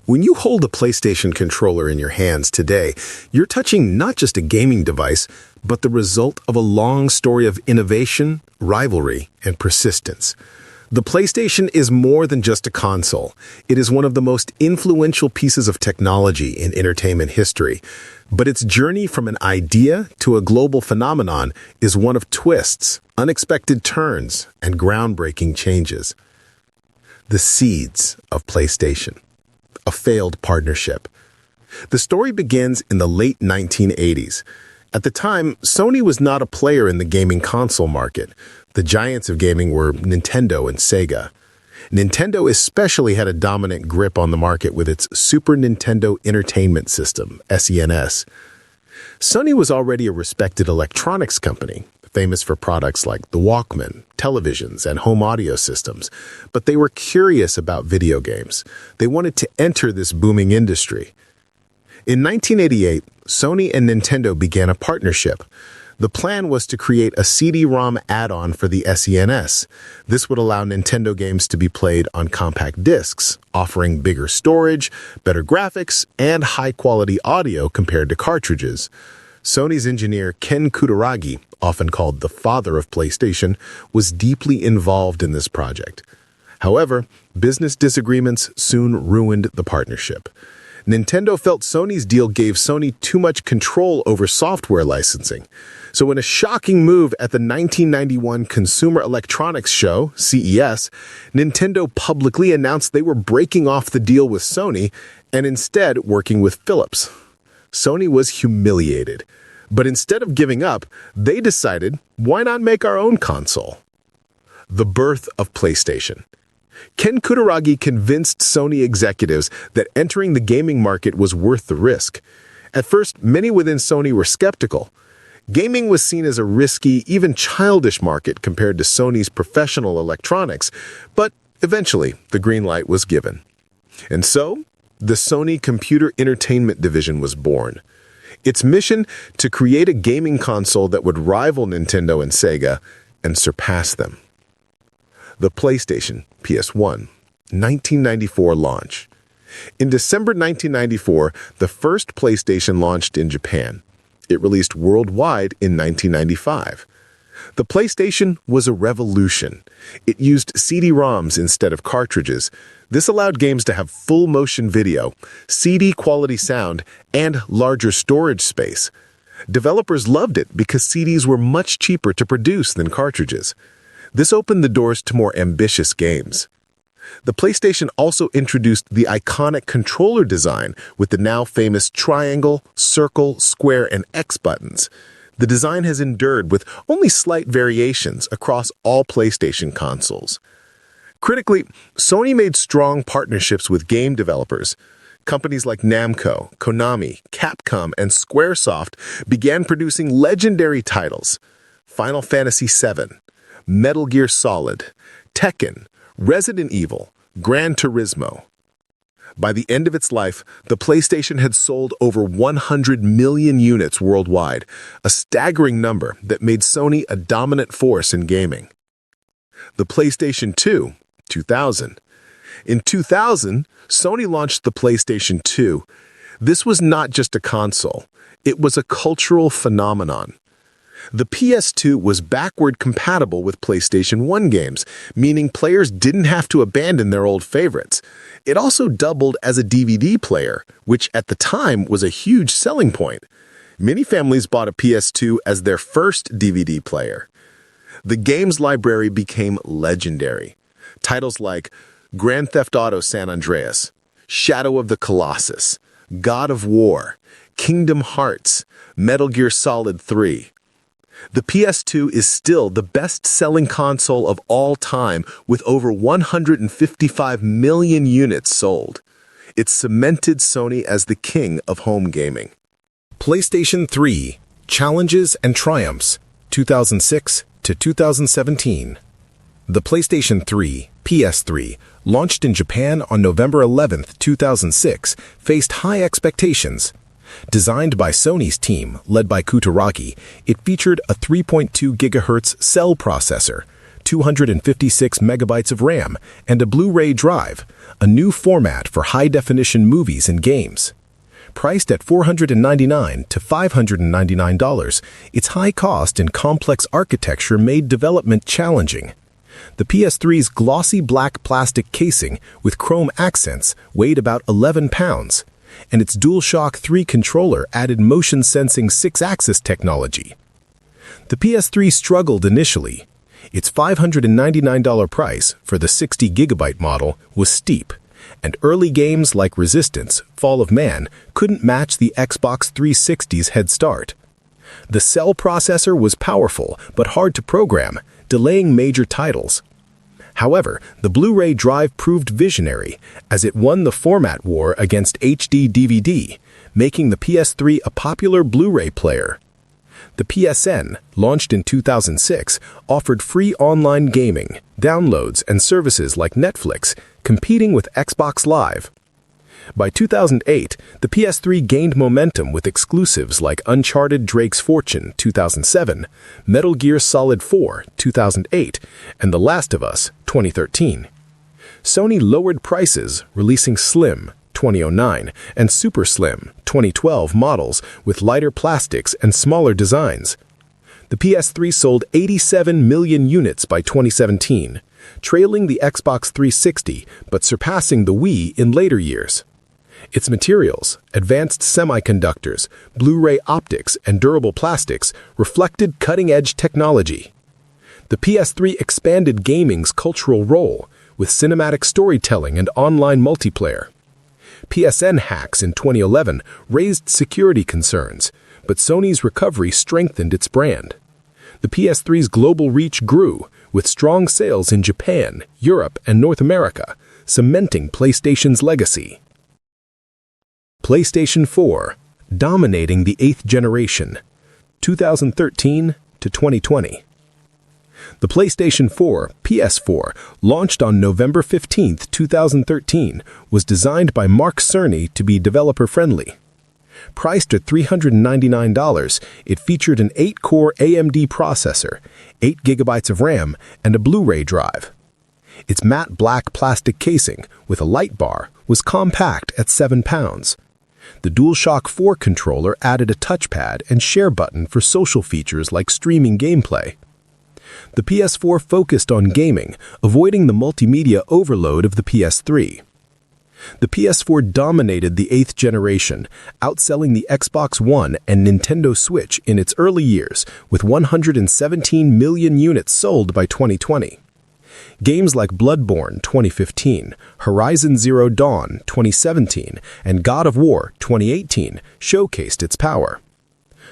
When you hold a PlayStation controller in your hands today, you're touching not just a gaming device, but the result of a long story of innovation, rivalry, and persistence. The PlayStation is more than just a console. It is one of the most influential pieces of technology in entertainment history. But its journey from an idea to a global phenomenon is one of twists, unexpected turns, and groundbreaking changes. The seeds of PlayStation. A failed partnership. The story begins in the late 1980s. At the time, Sony was not a player in the gaming console market. The giants of gaming were Nintendo and Sega. Nintendo especially had a dominant grip on the market with its Super Nintendo Entertainment System, SENS. Sony was already a respected electronics company, famous for products like the Walkman, televisions, and home audio systems, but they were curious about video games. They wanted to enter this booming industry. In 1988, Sony and Nintendo began a partnership. The plan was to create a CD-ROM add-on for the SENS. This would allow Nintendo games to be played on compact discs, offering bigger storage, better graphics, and high-quality audio compared to cartridges. Sony's engineer Ken Kutaragi, often called the father of PlayStation, was deeply involved in this project. However, business disagreements soon ruined the partnership. Nintendo felt Sony's deal gave Sony too much control over software licensing. So in a shocking move at the 1991 Consumer Electronics Show, CES, Nintendo publicly announced they were breaking off the deal with Sony and instead working with Philips. Sony was humiliated. But instead of giving up, they decided, why not make our own console? The birth of PlayStation. Ken Kutaragi convinced Sony executives that entering the gaming market was worth the risk. At first, many within Sony were skeptical. Gaming was seen as a risky, even childish market compared to Sony's professional electronics, but eventually the green light was given. And so, the Sony Computer Entertainment Division was born. Its mission to create a gaming console that would rival Nintendo and Sega and surpass them. The PlayStation, PS1, 1994 launch. In December 1994, the first PlayStation launched in Japan. It released worldwide in 1995. The PlayStation was a revolution. It used CD-ROMs instead of cartridges. This allowed games to have full motion video, CD-quality sound, and larger storage space. Developers loved it because CDs were much cheaper to produce than cartridges. This opened the doors to more ambitious games. The PlayStation also introduced the iconic controller design with the now famous triangle, circle, square, and X buttons. The design has endured with only slight variations across all PlayStation consoles. Critically, Sony made strong partnerships with game developers. Companies like Namco, Konami, Capcom, and Squaresoft began producing legendary titles: Final Fantasy VII, Metal Gear Solid, Tekken, Resident Evil, Gran Turismo. By the end of its life, the PlayStation had sold over 100 million units worldwide, a staggering number that made Sony a dominant force in gaming. The PlayStation 2, 2000. In 2000, Sony launched the PlayStation 2. This was not just a console, it was a cultural phenomenon. The PS2 was backward compatible with PlayStation 1 games, meaning players didn't have to abandon their old favorites. It also doubled as a DVD player, which at the time was a huge selling point. Many families bought a PS2 as their first DVD player. The games library became legendary. Titles like Grand Theft Auto San Andreas, Shadow of the Colossus, God of War, Kingdom Hearts, Metal Gear Solid 3. The PS2 is still the best-selling console of all time with over 155 million units sold. It cemented Sony as the king of home gaming. PlayStation 3, Challenges and Triumphs, 2006 to 2017. The PlayStation 3, PS3, launched in Japan on November 11, 2006, faced high expectations. Designed by Sony's team, led by Kutaragi, it featured a 3.2 GHz cell processor, 256 megabytes of RAM, and a Blu-ray drive, a new format for high-definition movies and games. Priced at $499 to $599, its high cost and complex architecture made development challenging. The PS3's glossy black plastic casing with chrome accents weighed about 11 pounds, and its DualShock 3 controller added motion-sensing 6-axis technology. The PS3 struggled initially. Its $599 price for the 60GB model was steep, and early games like Resistance, Fall of Man couldn't match the Xbox 360's head start. The Cell processor was powerful but hard to program, delaying major titles. However, the Blu-ray drive proved visionary, as it won the format war against HD DVD, making the PS3 a popular Blu-ray player. The PSN, launched in 2006, offered free online gaming, downloads, and services like Netflix, competing with Xbox Live. By 2008, the PS3 gained momentum with exclusives like Uncharted Drake's Fortune 2007, Metal Gear Solid 4 2008, and The Last of Us 2013. Sony lowered prices, releasing Slim 2009 and Super Slim 2012 models with lighter plastics and smaller designs. The PS3 sold 87 million units by 2017, trailing the Xbox 360 but surpassing the Wii in later years. Its materials, advanced semiconductors, Blu-ray optics, and durable plastics reflected cutting-edge technology. The PS3 expanded gaming's cultural role with cinematic storytelling and online multiplayer. PSN hacks in 2011 raised security concerns, but Sony's recovery strengthened its brand. The PS3's global reach grew, with strong sales in Japan, Europe, and North America, cementing PlayStation's legacy. PlayStation 4, dominating the 8th generation, 2013 to 2020. The PlayStation 4, PS4, launched on November 15, 2013, was designed by Mark Cerny to be developer-friendly. Priced at $399, it featured an 8-core AMD processor, 8 GB of RAM, and a Blu-ray drive. Its matte black plastic casing, with a light bar, was compact at 7 pounds. The DualShock 4 controller added a touchpad and share button for social features like streaming gameplay. The PS4 focused on gaming, avoiding the multimedia overload of the PS3. The PS4 dominated the 8th generation, outselling the Xbox One and Nintendo Switch in its early years, with 117 million units sold by 2020. Games like Bloodborne 2015, Horizon Zero Dawn 2017, and God of War 2018 showcased its power.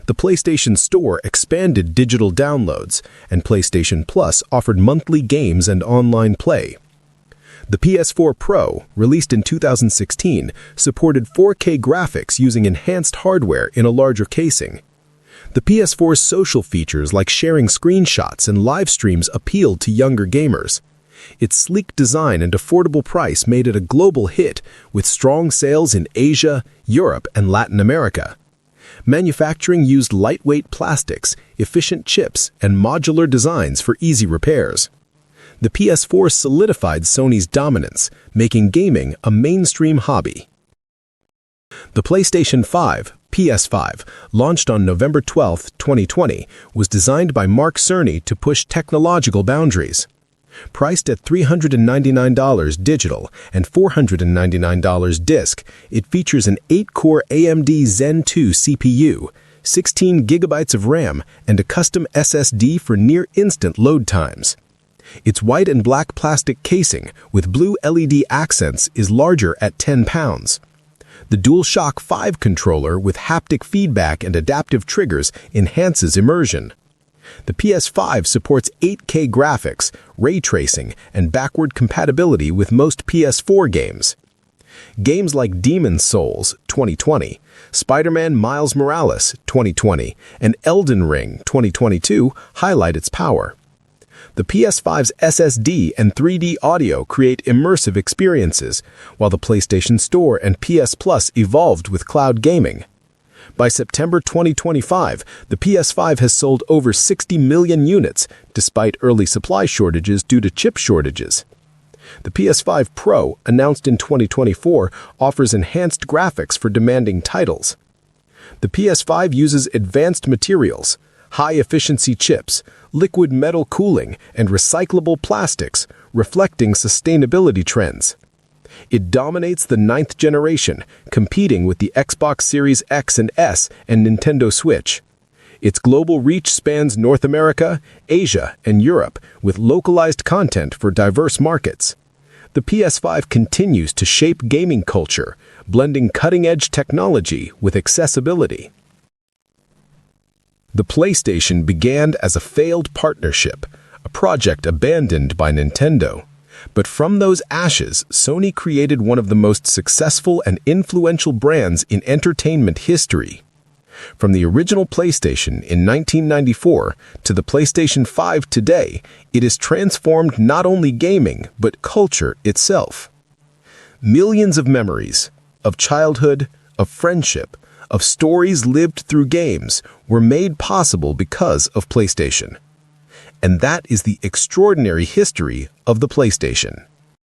The PlayStation Store expanded digital downloads, and PlayStation Plus offered monthly games and online play. The PS4 Pro, released in 2016, supported 4K graphics using enhanced hardware in a larger casing. The PS4's social features like sharing screenshots and live streams appealed to younger gamers. Its sleek design and affordable price made it a global hit, with strong sales in Asia, Europe, and Latin America. Manufacturing used lightweight plastics, efficient chips, and modular designs for easy repairs. The PS4 solidified Sony's dominance, making gaming a mainstream hobby. The PlayStation 5, PS5, launched on November 12, 2020, was designed by Mark Cerny to push technological boundaries. Priced at $399 digital and $499 disc, it features an 8-core AMD Zen 2 CPU, 16 GB of RAM, and a custom SSD for near-instant load times. Its white and black plastic casing with blue LED accents is larger at 10 pounds. The DualShock 5 controller with haptic feedback and adaptive triggers enhances immersion. The PS5 supports 8K graphics, ray tracing, and backward compatibility with most PS4 games. Games like Demon's Souls 2020, Spider-Man Miles Morales 2020, and Elden Ring 2022 highlight its power. The PS5's SSD and 3D audio create immersive experiences, while the PlayStation Store and PS Plus evolved with cloud gaming. By September 2025, the PS5 has sold over 60 million units, despite early supply shortages due to chip shortages. The PS5 Pro, announced in 2024, offers enhanced graphics for demanding titles. The PS5 uses advanced materials, high-efficiency chips, liquid metal cooling, and recyclable plastics, reflecting sustainability trends. It dominates the 9th generation, competing with the Xbox Series X and S and Nintendo Switch. Its global reach spans North America, Asia, and Europe, with localized content for diverse markets. The PS5 continues to shape gaming culture, blending cutting-edge technology with accessibility. The PlayStation began as a failed partnership, a project abandoned by Nintendo. But from those ashes, Sony created one of the most successful and influential brands in entertainment history. From the original PlayStation in 1994 to the PlayStation 5 today, it has transformed not only gaming, but culture itself. Millions of memories, of childhood, of friendship, of stories lived through games were made possible because of PlayStation. And that is the extraordinary history of the PlayStation.